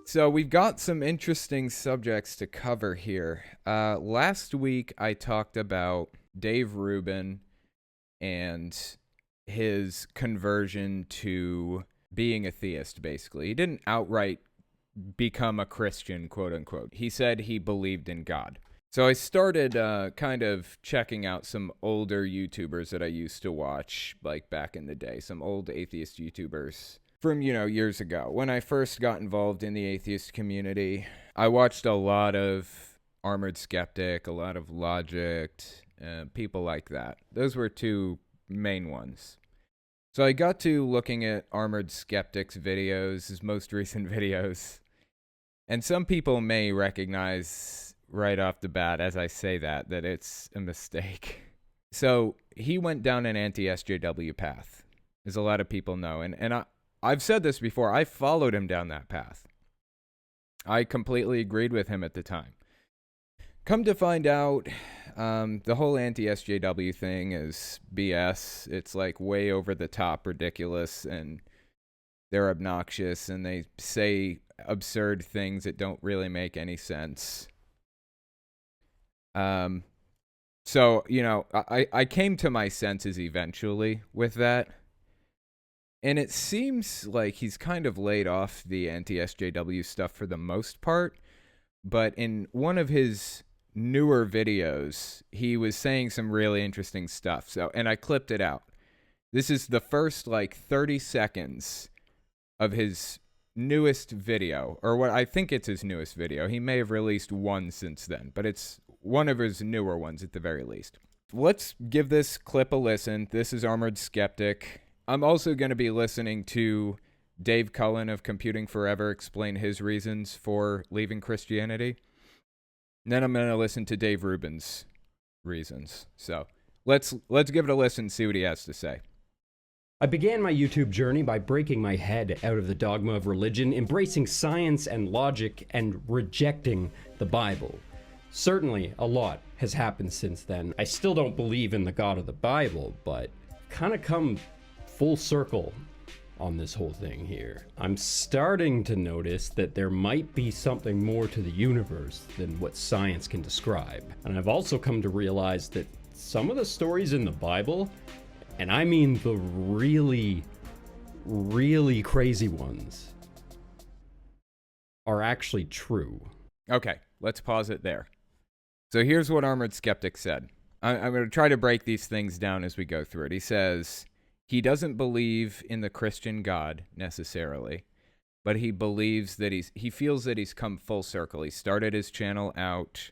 So we've got some interesting subjects to cover here. Last week I talked about Dave Rubin and his conversion to being a theist, basically. He didn't outright become a Christian, quote unquote. He said he believed in God. So I started kind of checking out some older YouTubers that I used to watch, like back in the day, some old atheist YouTubers from, years ago. When I first got involved in the atheist community, I watched a lot of Armored Skeptic, a lot of Logic, people like that. Those were two main ones. So I got to looking at Armored Skeptic's videos, his most recent videos, and some people may recognize right off the bat as I say that it's a mistake. So he went down an anti-SJW path, as a lot of people know. And I've said this before, I followed him down that path. I completely agreed with him at the time. Come to find out, the whole anti-SJW thing is BS. It's like way over the top ridiculous, and they're obnoxious, and they say absurd things that don't really make any sense. So, I came to my senses eventually with that. And it seems like he's kind of laid off the anti-SJW stuff for the most part. But in one of his newer videos, he was saying some really interesting stuff. And I clipped it out. This is the first 30 seconds of his newest video, or what I think it's his newest video. He may have released one since then, but it's one of his newer ones at the very least. Let's give this clip a listen. This is Armored Skeptic. I'm also going to be listening to Dave Cullen of Computing Forever explain his reasons for leaving Christianity. And then I'm going to listen to Dave Rubin's reasons. So let's give it a listen, see what he has to say. I began my YouTube journey by breaking my head out of the dogma of religion, embracing science and logic, and rejecting the Bible. Certainly, a lot has happened since then. I still don't believe in the God of the Bible, but kind of come full circle on this whole thing here. I'm starting to notice that there might be something more to the universe than what science can describe. And I've also come to realize that some of the stories in the Bible, and I mean the really, really crazy ones, are actually true. Okay, let's pause it there. So here's what Armored Skeptic said. I'm going to try to break these things down as we go through it. He says he doesn't believe in the Christian God necessarily, but he believes that he feels that he's come full circle. He started his channel out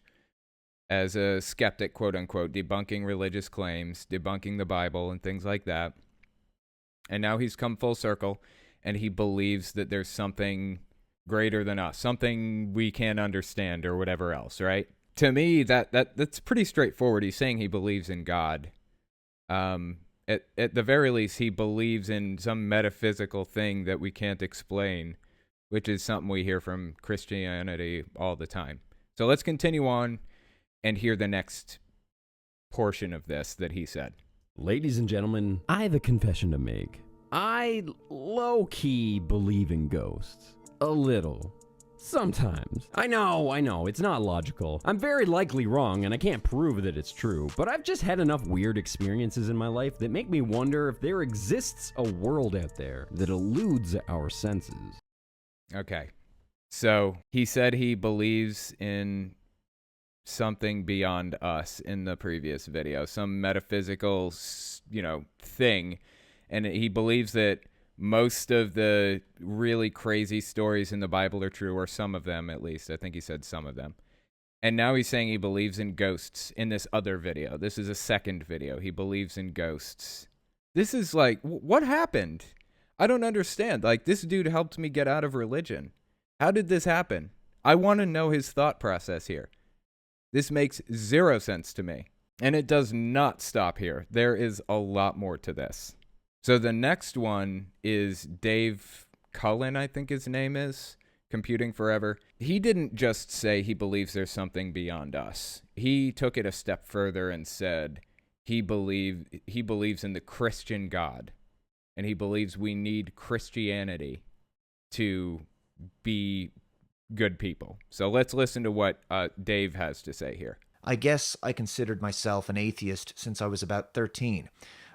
as a skeptic, quote unquote, debunking religious claims, debunking the Bible and things like that. And now he's come full circle, and he believes that there's something greater than us, something we can't understand or whatever else, right? To me, that's pretty straightforward. He's saying he believes in God. At the very least, he believes in some metaphysical thing that we can't explain, which is something we hear from Christianity all the time. So let's continue on and hear the next portion of this that he said. Ladies and gentlemen, I have a confession to make. I low-key believe in ghosts. A little. Sometimes. I know, it's not logical. I'm very likely wrong, and I can't prove that it's true, but I've just had enough weird experiences in my life that make me wonder if there exists a world out there that eludes our senses. Okay. So he said he believes in something beyond us in the previous video, some metaphysical, thing, and he believes that most of the really crazy stories in the Bible are true, or some of them at least. I think he said some of them. And now he's saying he believes in ghosts in this other video. This is a second video. He believes in ghosts. This is what happened? I don't understand. This dude helped me get out of religion. How did this happen? I want to know his thought process here. This makes zero sense to me. And it does not stop here. There is a lot more to this. So the next one is Dave Cullen, I think his name is, Computing Forever. He didn't just say he believes there's something beyond us. He took it a step further and said he believes in the Christian God, and he believes we need Christianity to be good people. So let's listen to what Dave has to say here. I guess I considered myself an atheist since I was about 13.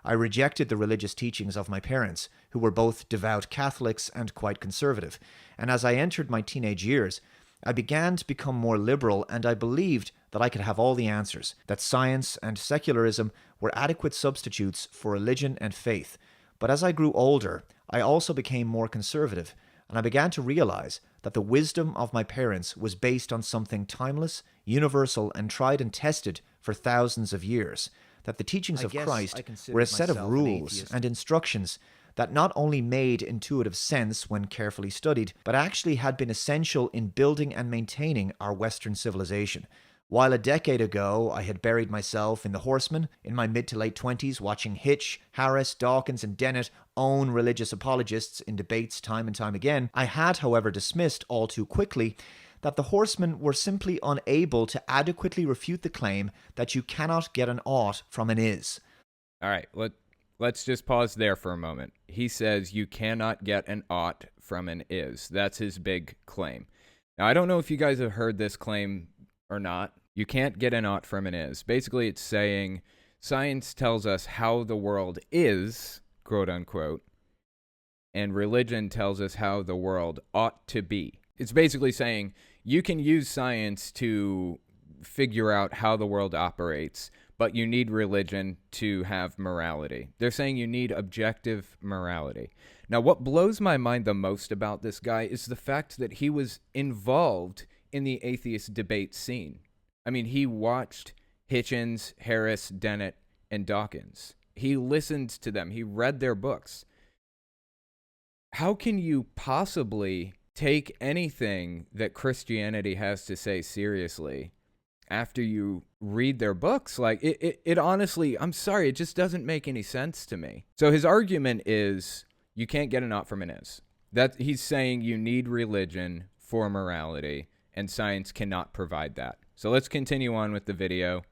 I rejected the religious teachings of my parents, who were both devout Catholics and quite conservative, and as I entered my teenage years, I began to become more liberal, and I believed that I could have all the answers, that science and secularism were adequate substitutes for religion and faith. But as I grew older, I also became more conservative, and I began to realize that the wisdom of my parents was based on something timeless, universal, and tried and tested for thousands of years, that the teachings of Christ were a set of rules and instructions that not only made intuitive sense when carefully studied, but actually had been essential in building and maintaining our Western civilization. While a decade ago I had buried myself in the Horsemen, in my mid to late 20s watching Hitch, Harris, Dawkins, and Dennett own religious apologists in debates time and time again, I had, however, dismissed all too quickly that the Horsemen were simply unable to adequately refute the claim that you cannot get an ought from an is. All right, let's just pause there for a moment. He says you cannot get an ought from an is. That's his big claim. Now, I don't know if you guys have heard this claim or not. You can't get an ought from an is. Basically, it's saying science tells us how the world is, quote unquote, and religion tells us how the world ought to be. It's basically saying you can use science to figure out how the world operates, but you need religion to have morality. They're saying you need objective morality. Now, what blows my mind the most about this guy is the fact that he was involved in the atheist debate scene. I mean, he watched Hitchens, Harris, Dennett, and Dawkins. He listened to them. He read their books. How can you possibly take anything that Christianity has to say seriously after you read their books? Like, it honestly, I'm sorry, it just doesn't make any sense to me. So his argument is you can't get an ought from an is. That he's saying you need religion for morality, and science cannot provide that. So let's continue on with the video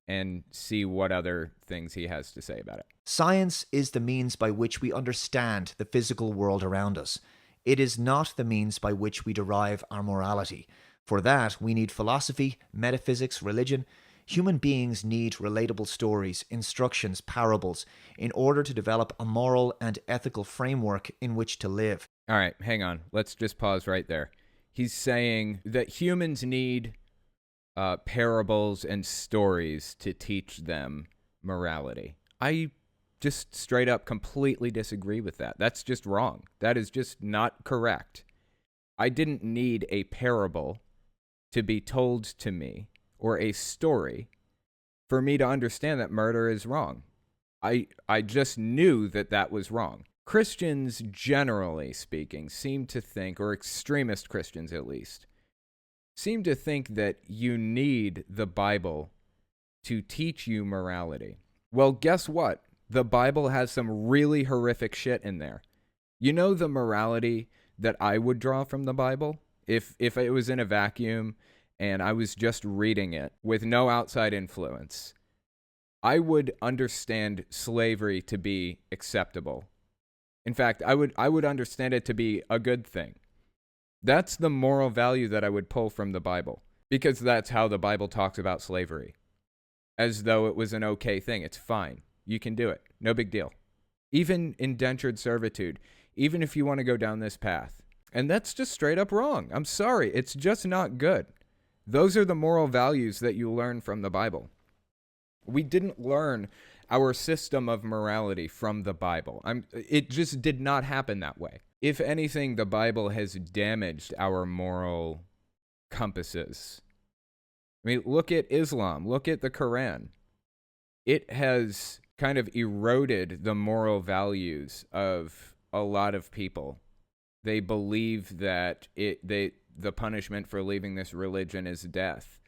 and see what other things he has to say about it. Science is the means by which we understand the physical world around us. It is not the means by which we derive our morality. For that, we need philosophy, metaphysics, religion. Human beings need relatable stories, instructions, parables, in order to develop a moral and ethical framework in which to live. All right, hang on. Let's just pause right there. He's saying that humans need parables and stories to teach them morality. I just straight up completely disagree with that. That's just wrong. That is just not correct. I didn't need a parable to be told to me or a story for me to understand that murder is wrong. I just knew that that was wrong. Christians, generally speaking, seem to think, or extremist Christians at least, seem to think that you need the Bible to teach you morality. Well, guess what? The Bible has some really horrific shit in there. You know the morality that I would draw from the Bible? If it was in a vacuum and I was just reading it with no outside influence, I would understand slavery to be acceptable. In fact, I would understand it to be a good thing. That's the moral value that I would pull from the Bible, because that's how the Bible talks about slavery, as though it was an okay thing. It's fine. You can do it. No big deal. Even indentured servitude, even if you want to go down this path. And that's just straight up wrong. I'm sorry. It's just not good. Those are the moral values that you learn from the Bible. We didn't learn our system of morality from the Bible. It just did not happen that way. If anything, the Bible has damaged our moral compasses. I mean, look at Islam. Look at the Quran. It has kind of eroded the moral values of a lot of people. They believe that the punishment for leaving this religion is death.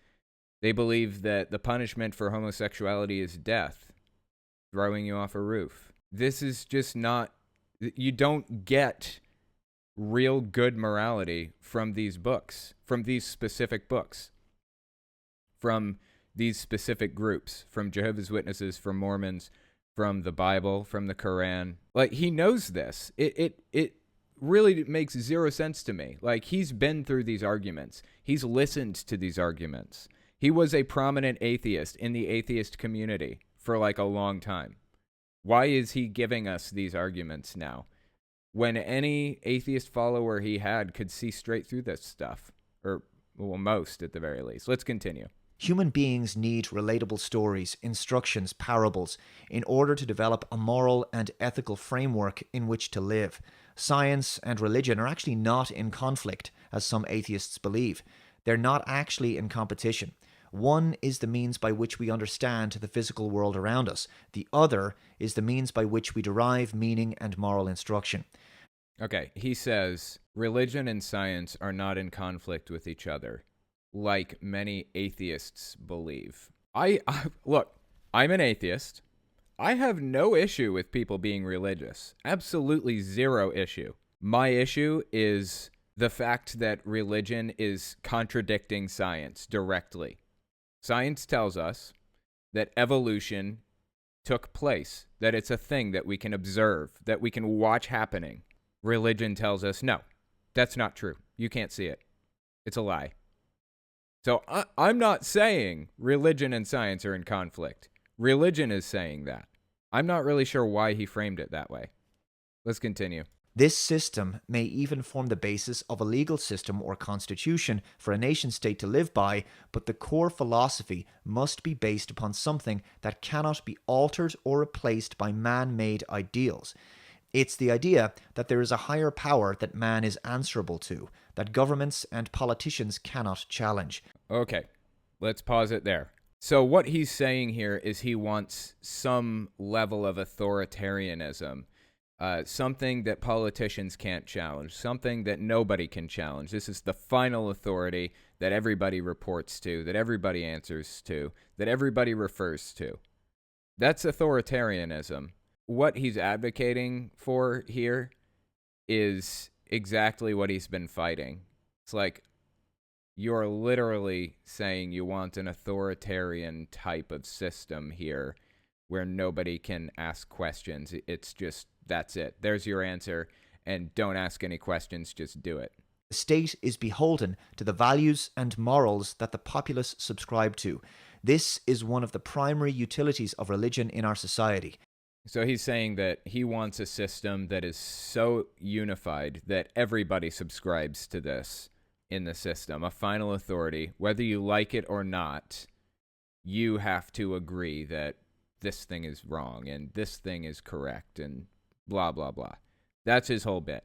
They believe that the punishment for homosexuality is death, throwing you off a roof. This is just not, you don't get real good morality from these books, from these specific books, from these specific groups, from Jehovah's Witnesses, from Mormons, from the Bible, from the Quran. Like, he knows this. It really makes zero sense to me. Like, he's been through these arguments. He's listened to these arguments. He was a prominent atheist in the atheist community for like a long time. Why is he giving us these arguments now, when any atheist follower he had could see straight through this stuff? Or, well, most at the very least. Let's continue. Human beings need relatable stories, instructions, parables, in order to develop a moral and ethical framework in which to live. Science and religion are actually not in conflict, as some atheists believe. They're not actually in competition. One is the means by which we understand the physical world around us. The other is the means by which we derive meaning and moral instruction. Okay, he says religion and science are not in conflict with each other, like many atheists believe. Look, I'm an atheist. I have no issue with people being religious. Absolutely zero issue. My issue is the fact that religion is contradicting science directly. Science tells us that evolution took place, that it's a thing that we can observe, that we can watch happening. Religion tells us, no, that's not true. You can't see it. It's a lie. So I'm not saying religion and science are in conflict. Religion is saying that. I'm not really sure why he framed it that way. Let's continue. This system may even form the basis of a legal system or constitution for a nation-state to live by, but the core philosophy must be based upon something that cannot be altered or replaced by man-made ideals. It's the idea that there is a higher power that man is answerable to, that governments and politicians cannot challenge. Okay, let's pause it there. So what he's saying here is he wants some level of authoritarianism. Something that politicians can't challenge, something that nobody can challenge. This is the final authority that everybody reports to, that everybody answers to, that everybody refers to. That's authoritarianism. What he's advocating for here is exactly what he's been fighting. It's like, you're literally saying you want an authoritarian type of system here where nobody can ask questions. It's just, that's it. There's your answer, and don't ask any questions, just do it. The state is beholden to the values and morals that the populace subscribe to. This is one of the primary utilities of religion in our society. So he's saying that he wants a system that is so unified that everybody subscribes to this in the system, a final authority. Whether you like it or not, you have to agree that this thing is wrong and this thing is correct and blah, blah, blah. That's his whole bit.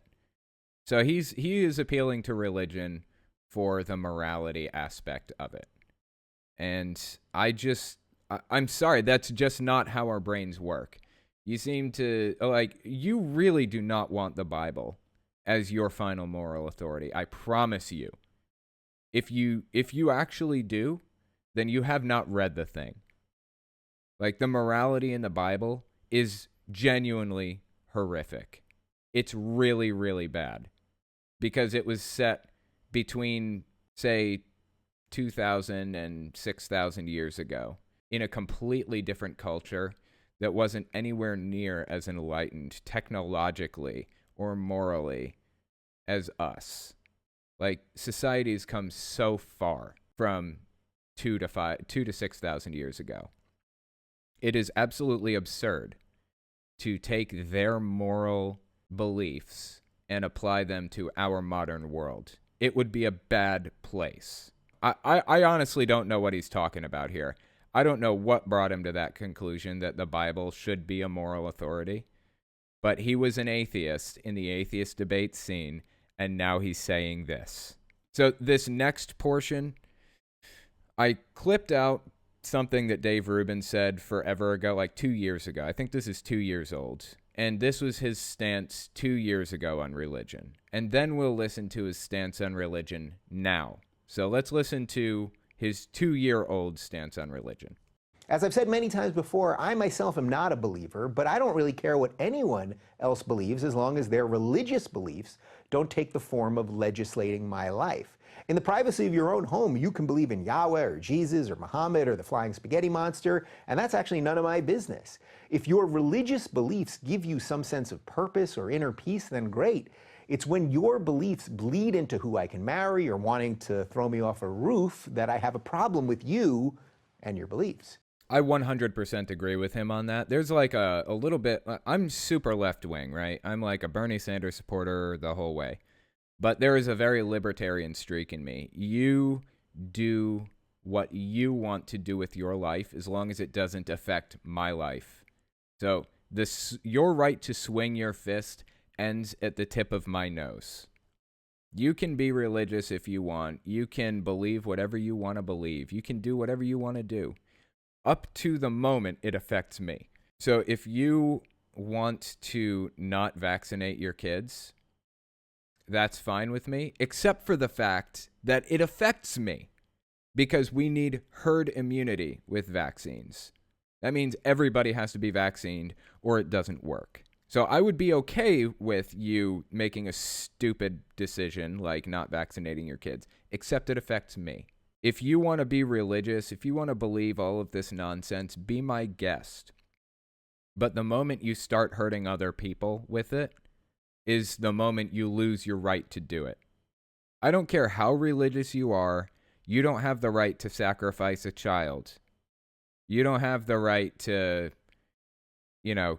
So he is appealing to religion for the morality aspect of it. And I'm sorry, that's just not how our brains work. You seem to, you really do not want the Bible as your final moral authority. I promise you. If you actually do, then you have not read the thing. Like, the morality in the Bible is genuinely horrific. It's really, really bad. Because it was set between, say, 2,000 and 6,000 years ago in a completely different culture that wasn't anywhere near as enlightened technologically or morally as us. Like, society's come so far from 2 to 6,000 years ago. It is absolutely absurd to take their moral beliefs and apply them to our modern world. It would be a bad place. I honestly don't know what he's talking about here. I don't know what brought him to that conclusion that the Bible should be a moral authority. But he was an atheist in the atheist debate scene, and now he's saying this. So this next portion, I clipped out something that Dave Rubin said forever ago, like 2 years ago. I think this is 2 years old. And this was his stance 2 years ago on religion. And then we'll listen to his stance on religion now. So let's listen to his 2-year-old stance on religion. As I've said many times before, I myself am not a believer, but I don't really care what anyone else believes as long as their religious beliefs don't take the form of legislating my life. In the privacy of your own home, you can believe in Yahweh or Jesus or Muhammad or the flying spaghetti monster, and that's actually none of my business. If your religious beliefs give you some sense of purpose or inner peace, then great. It's when your beliefs bleed into who I can marry or wanting to throw me off a roof that I have a problem with you and your beliefs. I 100% agree with him on that. There's like a little bit, I'm super left wing, right? I'm like a Bernie Sanders supporter the whole way. But there is a very libertarian streak in me. You do what you want to do with your life as long as it doesn't affect my life. So your right to swing your fist ends at the tip of my nose. You can be religious if you want. You can believe whatever you want to believe. You can do whatever you want to do, up to the moment it affects me. So if you want to not vaccinate your kids, that's fine with me, except for the fact that it affects me, because we need herd immunity with vaccines. That means everybody has to be vaccinated or it doesn't work. So I would be okay with you making a stupid decision like not vaccinating your kids, except it affects me. If you want to be religious, if you want to believe all of this nonsense, be my guest. But the moment you start hurting other people with it is the moment you lose your right to do it. I don't care how religious you are, you don't have the right to sacrifice a child. You don't have the right to,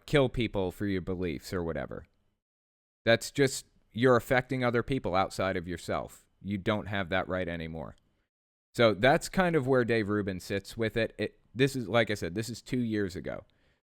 kill people for your beliefs or whatever. That's just, you're affecting other people outside of yourself. You don't have that right anymore. So that's kind of where Dave Rubin sits with it. This is, like I said, this is 2 years ago.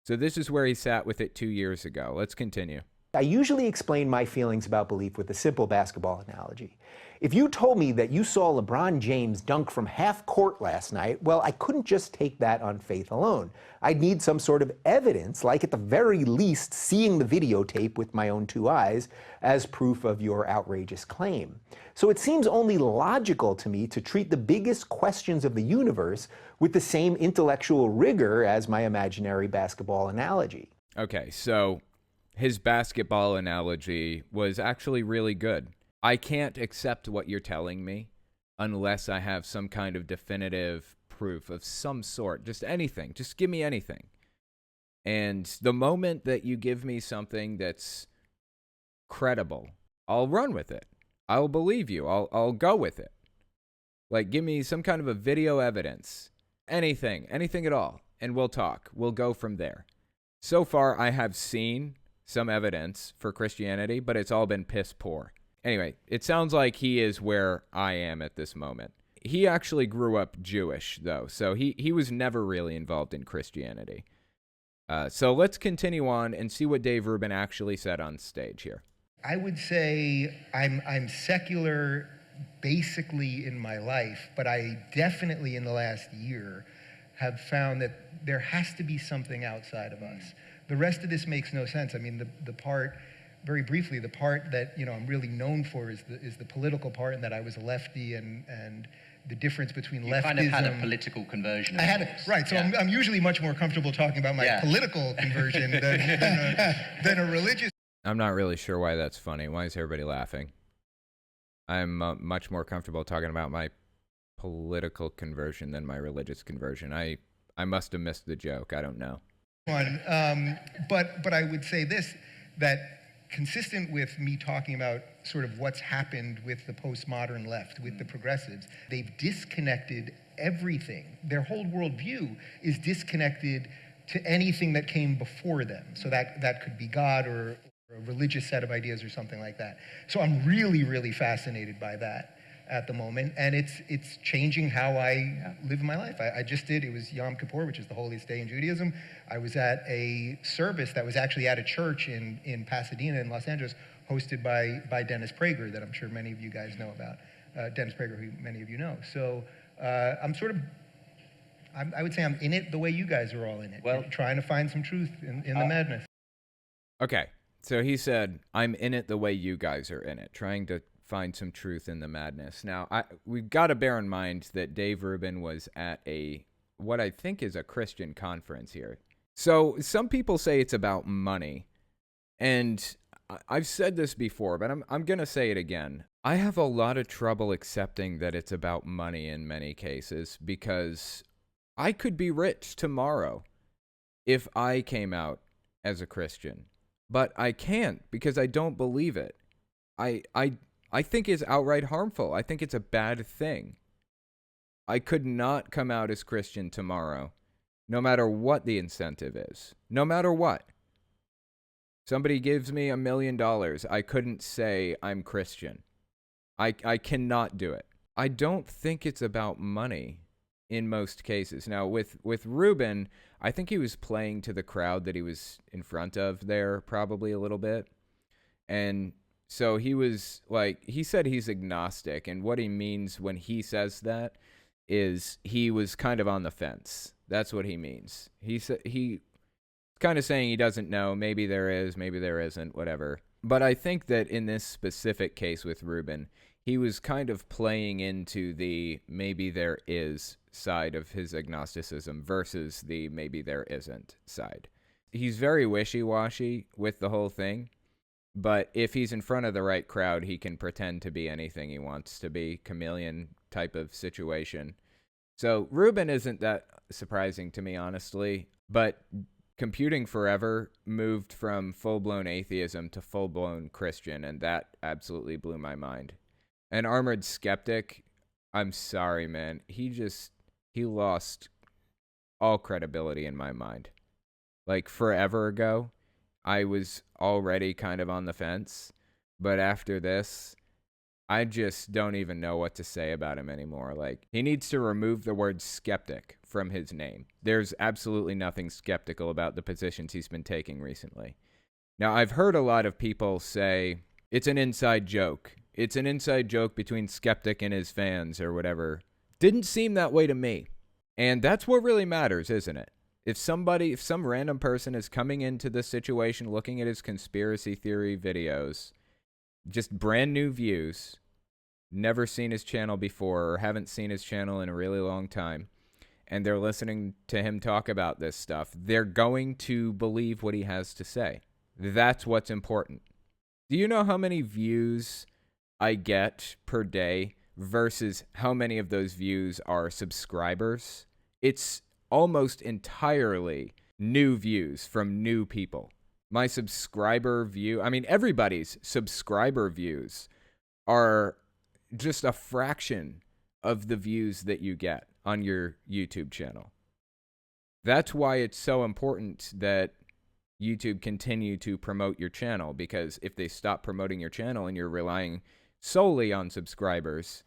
So this is where he sat with it 2 years ago. Let's continue. I usually explain my feelings about belief with a simple basketball analogy. If you told me that you saw LeBron James dunk from half court last night, well, I couldn't just take that on faith alone. I'd need some sort of evidence, like at the very least seeing the videotape with my own 2 eyes, as proof of your outrageous claim. So it seems only logical to me to treat the biggest questions of the universe with the same intellectual rigor as my imaginary basketball analogy. Okay, so his basketball analogy was actually really good. I can't accept what you're telling me unless I have some kind of definitive proof of some sort. Just anything. Just give me anything. And the moment that you give me something that's credible, I'll run with it. I'll believe you. I'll go with it. Like, give me some kind of a video evidence. Anything at all. And we'll talk. We'll go from there. So far, I have seen some evidence for Christianity, but it's all been piss poor. Anyway, it sounds like he is where I am at this moment. He actually grew up Jewish, though, so he was never really involved in Christianity. So let's continue on and see what Dave Rubin actually said on stage here. I would say I'm secular basically in my life, but I definitely in the last year have found that there has to be something outside of us. The rest of this makes no sense. I mean, the part, very briefly, the part that I'm really known for is the political part, and that I was a lefty, and the difference between leftism. You kind of had a political conversion. I had right. So yeah. I'm usually much more comfortable talking about my political conversion than a religious. I'm not really sure why that's funny. Why is everybody laughing? I'm much more comfortable talking about my political conversion than my religious conversion. I must have missed the joke. I don't know. But I would say this, that consistent with me talking about sort of what's happened with the postmodern left, with the progressives, they've disconnected everything. Their whole worldview is disconnected to anything that came before them. So that could be God or a religious set of ideas or something like that. So I'm really, really fascinated by that at the moment, and it's changing how I live my life. I just did, it was Yom Kippur, which is the holiest day in Judaism. I was at a service that was actually at a church in Pasadena in Los Angeles, hosted by Dennis Prager, that I'm sure many of you guys know about. Dennis Prager, who many of you know. So I would say I'm in it the way you guys are all in it. Well, trying to find some truth in the madness. Okay, so he said, I'm in it the way you guys are in it, trying to find some truth in the madness. Now, we've got to bear in mind that Dave Rubin was at what I think is a Christian conference here. So some people say it's about money, and I've said this before, but I'm going to say it again. I have a lot of trouble accepting that it's about money in many cases, because I could be rich tomorrow if I came out as a Christian, but I can't because I don't believe it. I think is outright harmful. I think it's a bad thing. I could not come out as Christian tomorrow, no matter what the incentive is. No matter what. Somebody gives me $1 million. I couldn't say I'm Christian. I cannot do it. I don't think it's about money in most cases. Now, with Rubin, I think he was playing to the crowd that he was in front of there probably a little bit. And so he was like, he said he's agnostic. And what he means when he says that is he was kind of on the fence. That's what he means. He kind of saying he doesn't know. Maybe there is, maybe there isn't, whatever. But I think that in this specific case with Rubin, he was kind of playing into the maybe there is side of his agnosticism versus the maybe there isn't side. He's very wishy-washy with the whole thing, but if he's in front of the right crowd, he can pretend to be anything he wants to be, chameleon type of situation. So Rubin isn't that surprising to me, honestly, but Computing Forever moved from full-blown atheism to full-blown Christian, and that absolutely blew my mind. And Armored Skeptic, I'm sorry, man. He lost all credibility in my mind. Like, forever ago, I was already kind of on the fence. But after this, I just don't even know what to say about him anymore. Like, he needs to remove the word skeptic from his name. There's absolutely nothing skeptical about the positions he's been taking recently. Now, I've heard a lot of people say, it's an inside joke. It's an inside joke between Skeptic and his fans or whatever. Didn't seem that way to me. And that's what really matters, isn't it? If some random person is coming into this situation looking at his conspiracy theory videos, just brand new views, never seen his channel before or haven't seen his channel in a really long time, and they're listening to him talk about this stuff, they're going to believe what he has to say. That's what's important. Do you know how many views I get per day versus how many of those views are subscribers? It's almost entirely new views from new people. My subscriber view, I mean, everybody's subscriber views are just a fraction of the views that you get on your YouTube channel. That's why it's so important that YouTube continue to promote your channel, because if they stop promoting your channel and you're relying solely on subscribers,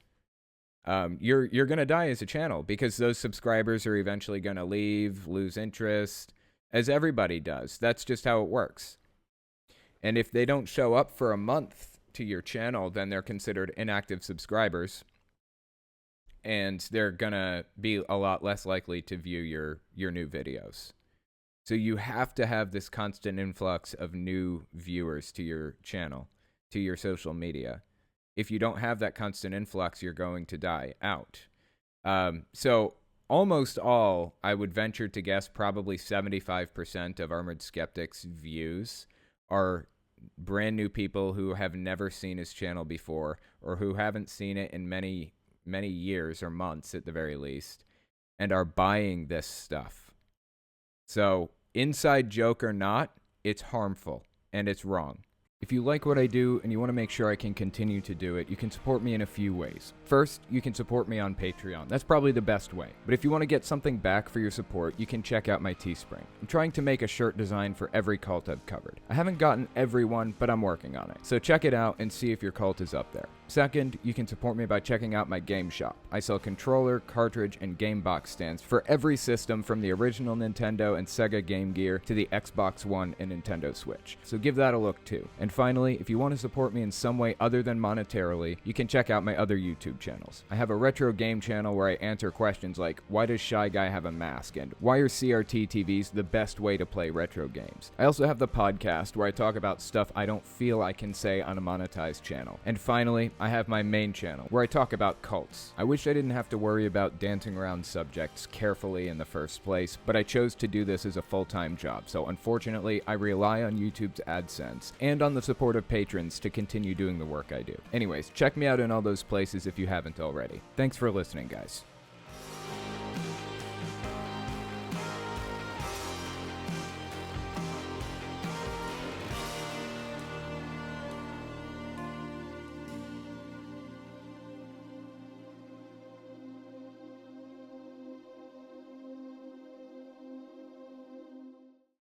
you're going to die as a channel, because those subscribers are eventually going to leave, lose interest, as everybody does. That's just how it works. And if they don't show up for a month to your channel, then they're considered inactive subscribers, and they're going to be a lot less likely to view your new videos. So you have to have this constant influx of new viewers to your channel, to your social media. If you don't have that constant influx, you're going to die out. So almost all, I would venture to guess, probably 75% of Armored Skeptic's views are brand new people who have never seen his channel before, or who haven't seen it in many, many years or months at the very least, and are buying this stuff. So, inside joke or not, it's harmful and it's wrong. If you like what I do and you want to make sure I can continue to do it, you can support me in a few ways. First, you can support me on Patreon. That's probably the best way. But if you want to get something back for your support, you can check out my Teespring. I'm trying to make a shirt design for every cult I've covered. I haven't gotten every one, but I'm working on it. So check it out and see if your cult is up there. Second, you can support me by checking out my game shop. I sell controller, cartridge, and game box stands for every system from the original Nintendo and Sega Game Gear to the Xbox One and Nintendo Switch. So give that a look too. And finally, if you want to support me in some way other than monetarily, you can check out my other YouTube channels. I have a retro game channel where I answer questions like, why does Shy Guy have a mask? And why are CRT TVs the best way to play retro games? I also have the podcast where I talk about stuff I don't feel I can say on a monetized channel. And finally, I have my main channel where I talk about cults. I wish I didn't have to worry about dancing around subjects carefully in the first place, but I chose to do this as a full-time job. So unfortunately, I rely on YouTube's AdSense and on the support of patrons to continue doing the work I do. Anyways, check me out in all those places if you haven't already. Thanks for listening, guys.